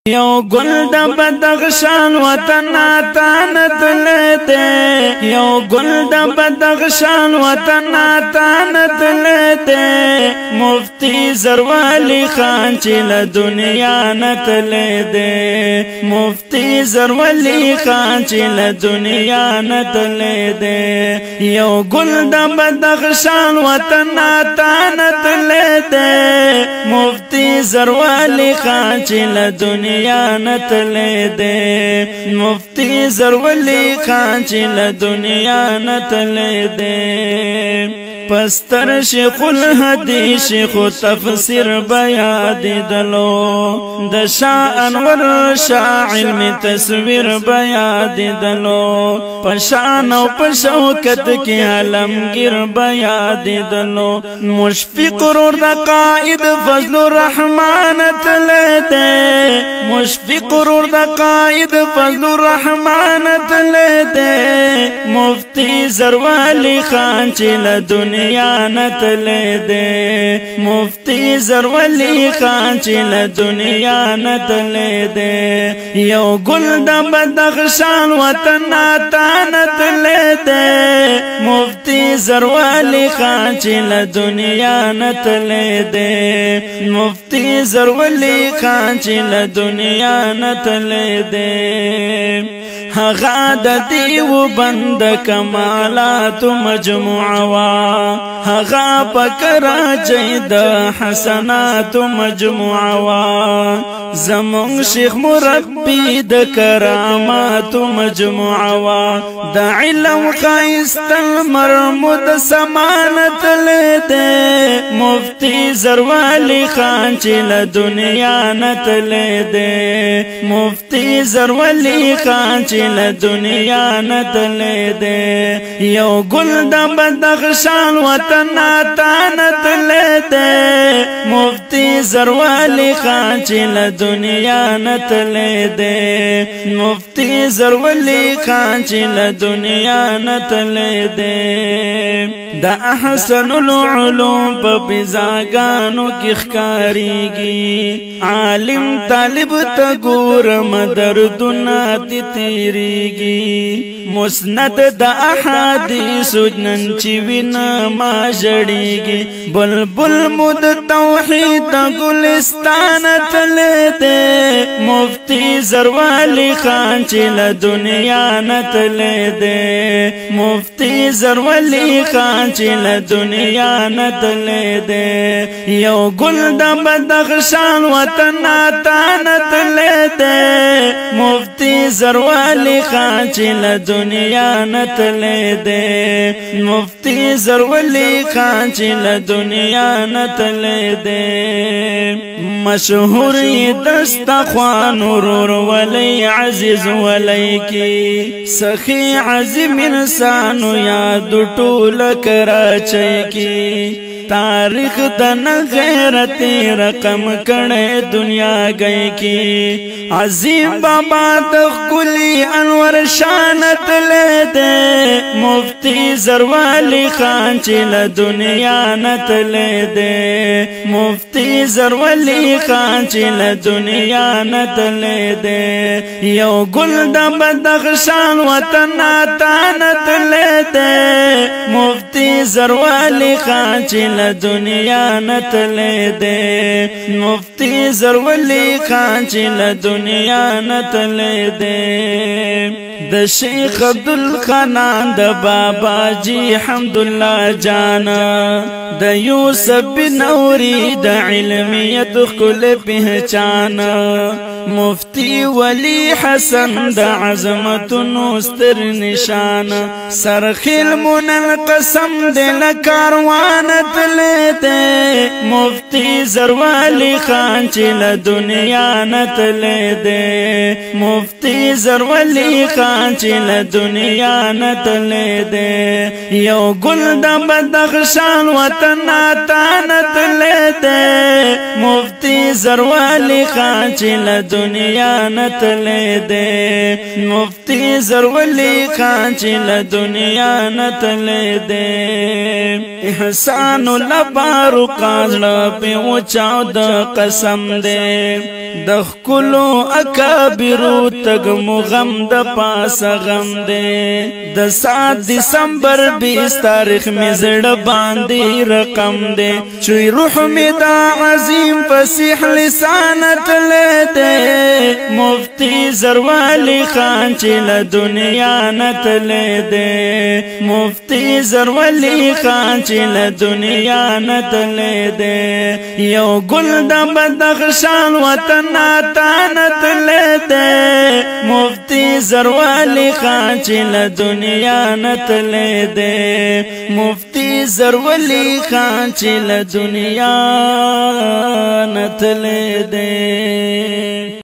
یو گل د بدخشان وطن اتانت لیتے یو گل د بدخشان وطن اتانت لیتے مفتی زروالی خان چل دنیا نت لیتے مفتی زروالی خان چل دنیا نت لیتے یو گل د بدخشان وطن اتانت لیتے مفتی زروالی خان چل دنیا نت لے دے مفتی زروالی خان چل دنیا نت لے دے پستر شیخ الحدیث شیخ تفسیر بیاد دلو د شاہ انور شاہ علم تصویر بیاد دلو پشان و پشوکت کی علمگیر بیاد دلو مشفق رور دا قائد فضل الرحمن تلے دے مشفق رور دا قائد فضل الرحمن تلے دے مفتی زروالی خان چل دنیا نت لے دے مفتی زروالی خان چل دنیا نت لے دے یو گل دا بدخشان وطن اتانت لے دے مفتی زروالی خان چل دنیا نت لے دے مفتی زروالی خان چل دنیا نت لے دے هغه د دیو بند کمالات مجموعه هغه پکراچي د حسنات مجموعه زمون شیخ مربی د کرامات مجموعه د علم خایست مرمود سمانت لیدے مفتی زروالی خان چل دنیا نت لیدے مفتی زروالی خان چل دنیا نت لیدے یو گل د بدخشان وطن اتانت لیدے مفتی زروالی خان چل دنیا نت لیدے مفتی زروالی خان چل دنیا نت لیدے دا احسن العلوم پا بزاگانو کی خکاریگی عالم طالب تگور مدردنا تی تیریگی مسند دا احادیث جنن چیوینا ما جڑیگی بلبل مد توحید گلستانت لیدے مفتی زروالی خان چل دنیا نت لیدے مفتی زروالی خان چل دنیا نت لیدے یو گل دا بدخشان وطن اتانت لیدے مفتی زروالی خان چل دنیا نت لیدے مفتی زروالی خان چل دنیا نت لیدے مشہوری دستخوان ورور ولی عزیز ولی کی سخی عظیم انسانو یاد ټول کراچی کی تاریخ دن غیرتی رقم کڑے دنیا گئی کی عظیم بابا تخکلی انور شانت لے دے مفتی زروالی خان چل دنیا نت لے دے مفتی زروالی خان چل دنیا نت لے دے یو گل دا بدخشان وطن اتانت لے دے مفتی زروالی خان چل دنیا نت لے دے مفتی زروالی خان چل دنیا نت لے دے د شیخ عبدالخنان د بابا جی حمداللہ جانا د یوسف بن نوری د علمیت خل پہچانا مفتی ولی حسن د عظمت نوستر نشان سرخیل منن قسم دل کاروانت لیدے مفتی زروالی خان چل دنیا نت لیدے مفتی زروالی خان چل دنیا نت لیدے یو گل د بدخشان وطن اتانت لیدے مفتی زروالی خان چل دنیا نت لیدے مفتی زروالی خان چل دنیا نت لیدے احسان کسانو لپارو قازړه په وچاو د قسم دے د خلو اکابرو تګ مغم د پاس غم دے د 7 دسمبر 20 تاریخ می زړه باندې رقم دے چوي روح می دا عظیم فصیح لسان تل دے مفتی زروالی خان چې له دنیا نتل دے مفتی زروالی خان چې له دنیا نتل دے یو ګل د بدخشان وطن نتل دے مفتی زروالی خان چې له دنیا نتل دے مفتی زروالی خان چې له دنیا نتل دے